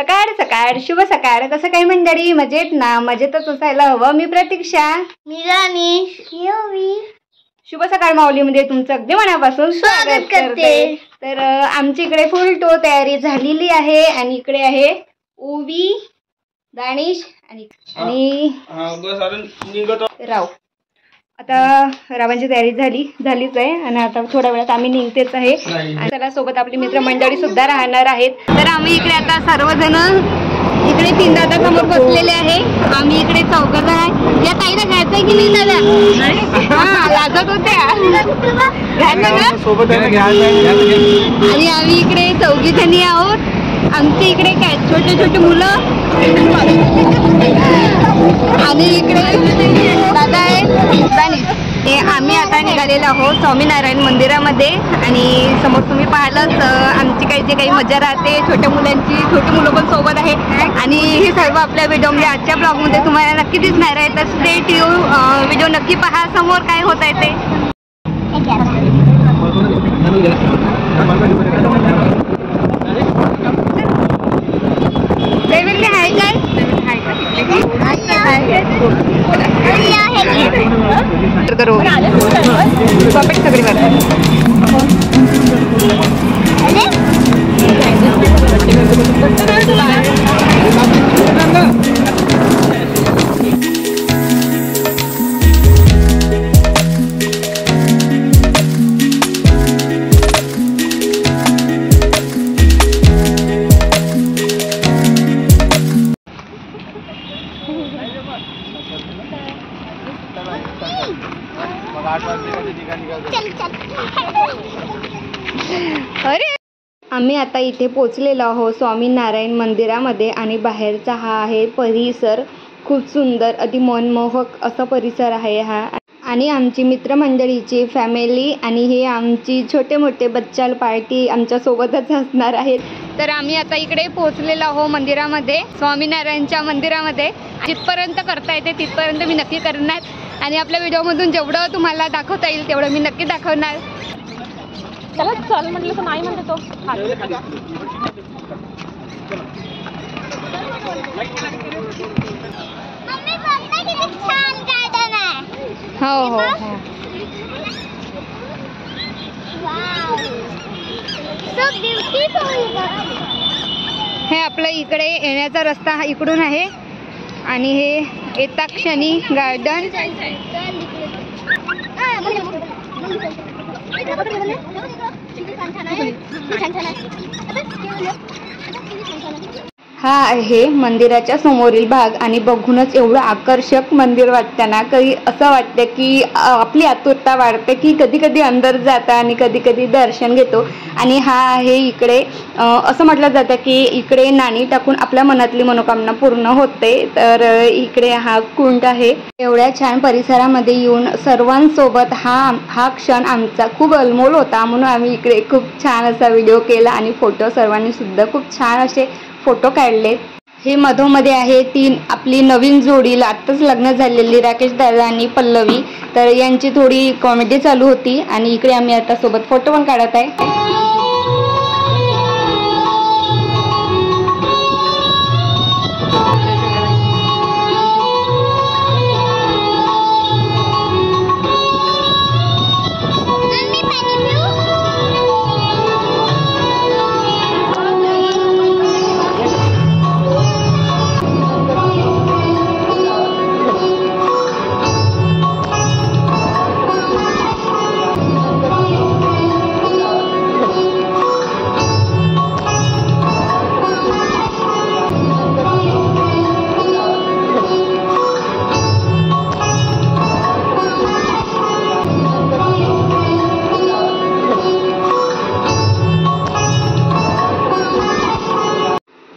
सकाळ सकाळ शुभ सकाळ. कसं काही मंडळी, मजेत ना? मजेतच असायला हवं. मी प्रतीक्षा. मी राणी. शुभ सकाळ माऊलीमध्ये तुमचं अगदी मनापासून स्वागत करते. तर आमची इकडे फुल टो तयारी झालेली आहे आणि इकडे आहे ओवी, दानिश आणि राव. आता रावांची तयारी झालीच आहे आणि आता थोड्या वेळात आम्ही निघतेच आहे. त्याला सोबत आपली मित्रमंडळी सुद्धा राहणार आहेत. तर आम्ही इकडे आता सर्वजण इकडे तीन दादा समोर बसलेले आहे. आम्ही इकडे चौघजण आहे. या ताईला घ्यायचंय की नाही दादा? हा, लागत होत्या आणि आम्ही इकडे चौघी जणी आहोत. आमच्या इकडे काय छोटे छोटे मुलं आणि इकडे दादा आहे. आम्ही आता निघालेलो आहोत स्वामीनारायण मंदिरामध्ये आणि समोर तुम्ही पाहिलंच आमची काही मजा राहते. छोट्या मुलांची, छोटी मुलं पण सोबत आहे आणि हे सर्व आपल्या व्हिडिओमध्ये आजच्या ब्लॉगमध्ये तुम्हाला नक्की दिसणार आहे. तर स्टे ट्यून, व्हिडिओ नक्की पहा. समोर काय होत आहे ते आहे काय करू परफेक्ट सगळी अरे आम्ही आता इथे पोचलेलो आहोत स्वामीनारायण मंदिरामध्ये आणि बाहेरचा हा आहे परिसर. खूप सुंदर, अति मनमोहक असा परिसर आहे हा. आणि आमची मित्रमंडळीची फॅमिली आणि हे आमची छोटे मोठे बच्चा पार्टी आमच्या सोबतच असणार आहेत. तर आम्ही आता इकडे पोहोचलेलो आहोत मंदिरामध्ये, स्वामीनारायणच्या मंदिरामध्ये. जिथपर्यंत करता येते तिथपर्यंत मी नक्की करणार आणि आपल्या व्हिडिओमधून जेवढं तुम्हाला दाखवता येईल तेवढं मी नक्की दाखवणार. चला चल म्हटलं तर नाही म्हणतो तो. हो हो हे आपलं इकडे येण्याचा रस्ता हा इकडून आहे आणि हे येता क्षणी गार्डन. हा आहे मंदिराच्या समोरील भाग आणि बघूनच एवढं आकर्षक मंदिर वाटतं ना, कधी असं वाटतं की आपली आतुरता वाढते की कधी कधी अंदर जाता आणि कधी कधी दर्शन घेतो. आणि हा आहे इकडे असं म्हटलं जातं की इकडे नाणी टाकून आपल्या मनातली मनोकामना पूर्ण होते. तर इकडे हा कुंड आहे. एवढ्या छान परिसरामध्ये येऊन सर्वांसोबत हा क्षण आमचा खूप अनमोल होता, म्हणून आम्ही इकडे खूप छान असा व्हिडिओ केला आणि फोटो सर्वांनी सुद्धा खूप छान असे फोटो काढले. हे मधोमध्ये आहे तीन आपली नवीन जोडीला आत्ताच लग्न झालेली राकेश दादा आणि पल्लवी. तर यांची थोडी कॉमेडी चालू होती आणि इकडे आम्ही आता सोबत फोटो पण काढत आहे.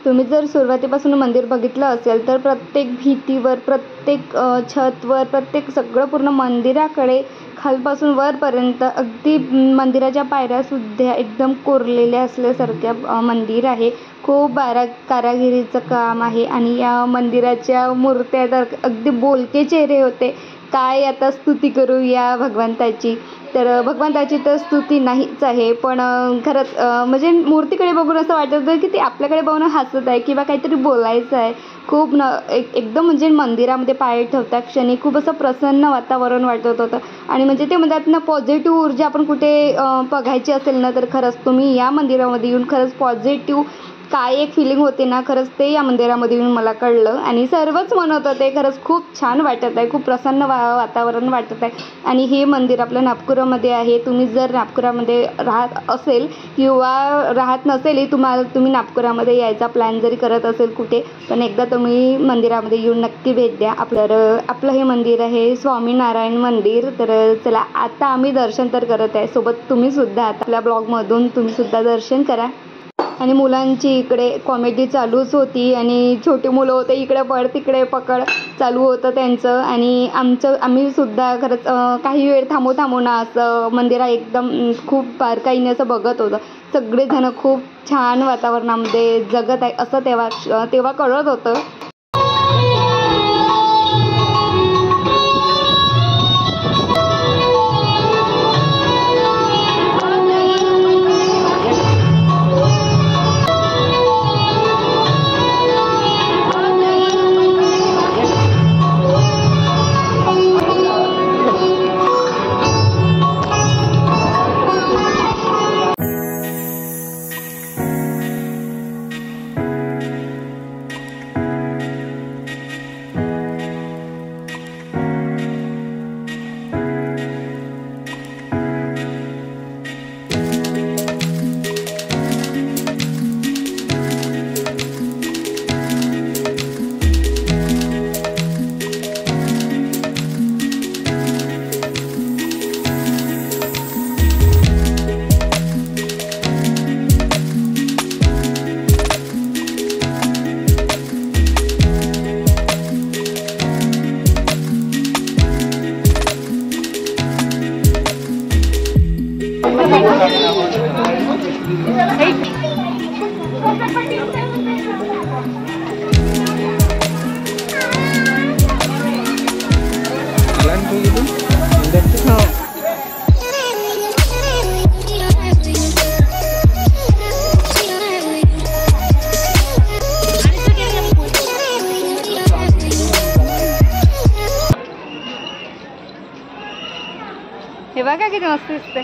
तुम्ही जर सुरुवातीपासून मंदिर बघितलं असेल तर प्रत्येक भिंतीवर, प्रत्येक छतवर, प्रत्येक सगळं पूर्ण मंदिराकडे खालपासून वरपर्यंत अगदी मंदिराच्या पायऱ्यासुद्धा एकदम कोरलेल्या असल्यासारख्या मंदिर आहे. खूप बारीक कारागिरीचं काम आहे आणि या मंदिराच्या मूर्त्या तर अगदी बोलके चेहरे होते. काय आता स्तुती करू या भगवंताची. तर भगवंताची तर स्तुती नाहीच आहे, पण खरंच म्हणजे मूर्तीकडे बघून असं वाटत होतं की ते आपल्याकडे बघून हसत आहे किंवा काहीतरी बोलायचं आहे. खूप एकदम म्हणजे मंदिरामध्ये पाय ठेवता क्षणी खूप असं प्रसन्न वातावरण वाटत होतं. आणि म्हणजे ते म्हणतात ना, पॉझिटिव्ह ऊर्जा आपण कुठे बघायची असेल ना, तर खरंच तुम्ही या मंदिरामध्ये येऊन खरंच पॉझिटिव्ह काय एक फिलिंग होते ना, खरंच ते या मंदिरामध्ये येऊन मला कळलं. आणि सर्वच म्हणत होते खरंच खूप छान वाटत आहे, खूप प्रसन्न वातावरण वाटत आहे. आणि हे मंदिर आपल्या नागपुरामध्ये आहे. तुम्ही जर नागपुरामध्ये राहत असेल किंवा राहत नसेलही, तुम्ही नागपुरामध्ये यायचा प्लॅन जरी करत असेल कुठे, पण एकदा तुम्ही मंदिरामध्ये येऊन नक्की भेट द्या. आपलं हे मंदिर आहे स्वामीनारायण मंदिर. तर चला, आता आम्ही दर्शन तर करत आहे, सोबत तुम्हीसुद्धा आता आपल्या ब्लॉगमधून तुम्हीसुद्धा दर्शन करा. आणि मुलांची इकडे कॉमेडी चालूच होती आणि छोटी मुलं होते, इकडे पड तिकडे पकड चालू होतं त्यांचं. आणि आम्ही सुद्धा खरंच काही वेळ थांबून असं मंदिरात एकदम खूप बारकाईने असं बघत होतं. सगळेजण खूप छान वातावरणामध्ये जगत आहे असं तेव्हा कळत होतं. हे बघा किती मस्त दिसतंय.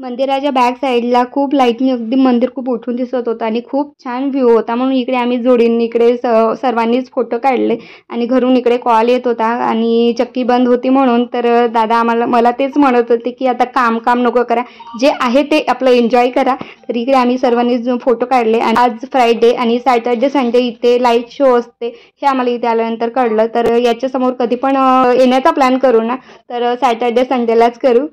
मंदिराच्या बॅक साईडला खूप लाईटनी अगदी मंदिर खूप उठून दिसत होतं आणि खूप छान व्ह्यू होता. म्हणून इकडे आम्ही जोडींनी इकडे सर्वांनीच फोटो काढले. आणि घरून इकडे कॉल येत होता आणि चक्की बंद होती म्हणून. तर दादा मला तेच म्हणत होते की आता काम नको करा, जे आहे ते आपलं एन्जॉय करा. तर इकडे आम्ही सर्वांनी फोटो काढले. आणि आज फ्रायडे आणि सॅटर्डे संडे इथे लाईट शो असते हे आम्हाला इथे आल्यानंतर कळलं. तर याच्यासमोर कधी पण येण्याचा प्लॅन करू ना, तर सॅटर्डे संडेलाच करू.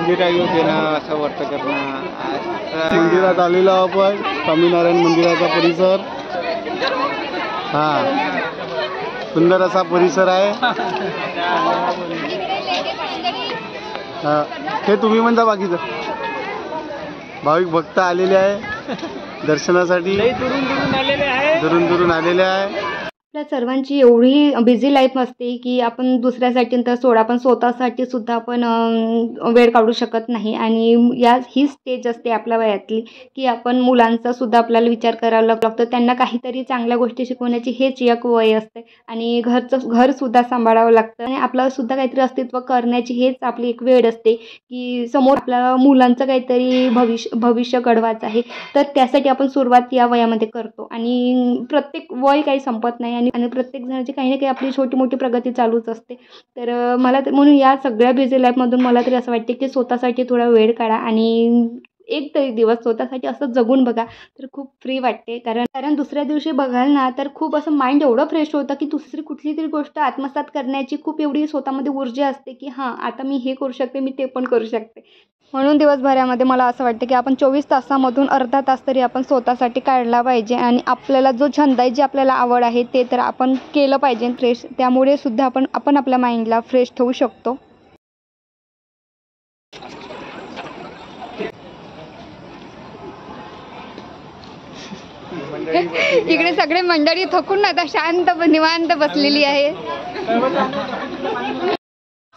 मंदिरात येऊ दे ना, असं वाटतं करणं. मंदिरात आलेलो आपण, स्वामीनारायण मंदिराचा परिसर. सुंदर असा परिसर आहे. हे तुम्ही म्हणता बाकीचं. भाविक भक्त आलेले आहे दर्शनासाठी, दुरून आलेले आहे. आपल्या सर्वांची एवढी बिझी लाईफ असते की आपण दुसऱ्यासाठी तर सोडा, पण स्वतःसाठी सुद्धा आपण वेळ काढू शकत नाही. आणि ही स्टेज असते आपल्या वयातली की आपण मुलांचा सुद्धा आपल्याला विचार करावा लागतो. त्यांना काहीतरी चांगल्या गोष्टी शिकवण्याची हेच एक वय असते. आणि घरसुद्धा सांभाळावं लागतं आणि आपलं सुद्धा काहीतरी अस्तित्व करण्याची हेच आपली एक वेळ असते की समोर आपल्या मुलांचं काहीतरी भविष्य घडवायचं आहे. तर त्यासाठी आपण सुरुवात या वयामध्ये करतो. आणि प्रत्येक वय काही संपत नाही आणि प्रत्येक जणाची काही ना काही आपली छोटी मोठी प्रगती चालूच असते. तर मला म्हणून या सगळ्या बिझी लाईफमधून मला तरी असं वाटते की स्वतःसाठी थोडा वेळ काढा आणि एक तरी दिवस स्वतःसाठी असं जगून बघा तर खूप फ्री वाटते. कारण दुसऱ्या दिवशी बघाल ना तर खूप असं माइंड एवढं फ्रेश होतं की दुसरी कुठली तरी गोष्ट आत्मसात करण्याची खूप एवढी स्वतःमध्ये ऊर्जा असते की हां आता मी हे करू शकते, मी ते पण करू शकते. म्हणून दिवसभरामध्ये मला असं वाटतं की आपण 24 तासामधून अर्धा तास तरी आपण स्वतःसाठी काढला पाहिजे आणि आपल्याला जो छंद आहे, जी आपल्याला आवड आहे ते तर आपण केलं पाहिजे फ्रेश. त्यामुळे सुद्धा आपण आपल्या माइंडला फ्रेश ठेवू शकतो. इकडे सगळे मंडळी थकून आता शांत निवांत बसलेली आहे.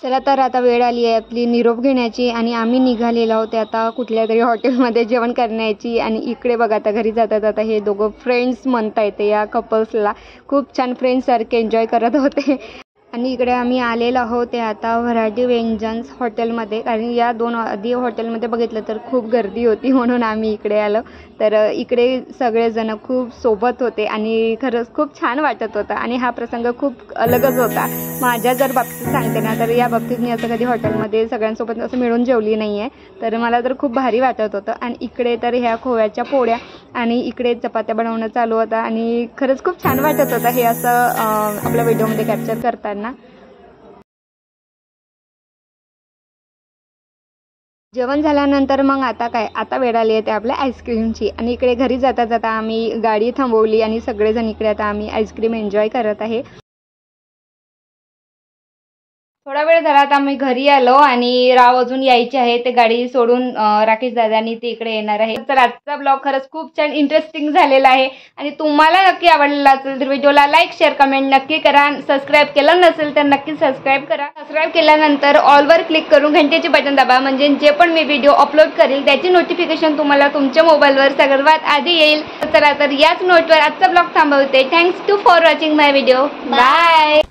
चला तर आता वेळ आली आहे आपली निरोप घेण्याची आणि आम्ही निघालेलो आहोत आता कुठल्या तरी हॉटेलमध्ये जेवण करण्याची. आणि इकडे बघा आता घरी जातात आता हे दोघं फ्रेंड्स म्हणता येते या कपल्सला. खूप छान फ्रेंड्ससारखे एन्जॉय करत होते. आणि इकडे आम्ही आलेलो आहोत ते आता व्हरायटी व्यंजन्स हॉटेलमध्ये. कारण या 2 आधी हॉटेलमध्ये बघितलं तर खूप गर्दी होती म्हणून आम्ही इकडे आलो. तर इकडे सगळेजण खूप सोबत होते आणि खरंच खूप छान वाटत होतं. आणि हा प्रसंग खूप अलगच होता. माझ्या जर बाबतीत सांगते ना तर या बाबतीत मी असं कधी हॉटेलमध्ये सगळ्यांसोबत असं मिळून जेवली नाही आहे. तर मला तर खूप भारी वाटत होतं. आणि इकडे तर ह्या खोव्याच्या पोळ्या आणि इकडे चपात्या बनवणं चालू होता आणि खरंच खूप छान वाटत होतं हे असं आपल्या व्हिडिओमध्ये कॅप्चर करताना. जेवण झाल्यानंतर मग आता वेळ आली आहे ते आपल्या आईस्क्रीमची. आणि इकडे घरी जाता जाता आम्ही गाडी थांबवली आणि सगळेजण इकडे आता आम्ही आईस्क्रीम एन्जॉय करत आहे. थोडा वेळ झाला आता आम्ही घरी आलो आणि राव अजून यायचे आहे. ते गाडी सोडून राकेश दादानी ते इकडे येणार आहे. तर आजचा ब्लॉग खरंच खूप छान इंटरेस्टिंग झालेला आहे आणि तुम्हाला नक्की आवडलेला असेल तर व्हिडिओला लाईक शेअर कमेंट नक्की करा. सबस्क्राईब केलं नसेल तर नक्की सबस्क्राईब करा. सबस्क्राईब केल्यानंतर ऑलवर क्लिक करून घंटेचे बटन दाबा म्हणजे जे पण मी व्हिडिओ अपलोड करेल त्याची नोटिफिकेशन तुम्हाला तुमच्या मोबाईलवर सर्वात आधी येईल. चला तर याच नोटवर आजचा ब्लॉग थांबवते. Thanks to for watching my video. Bye.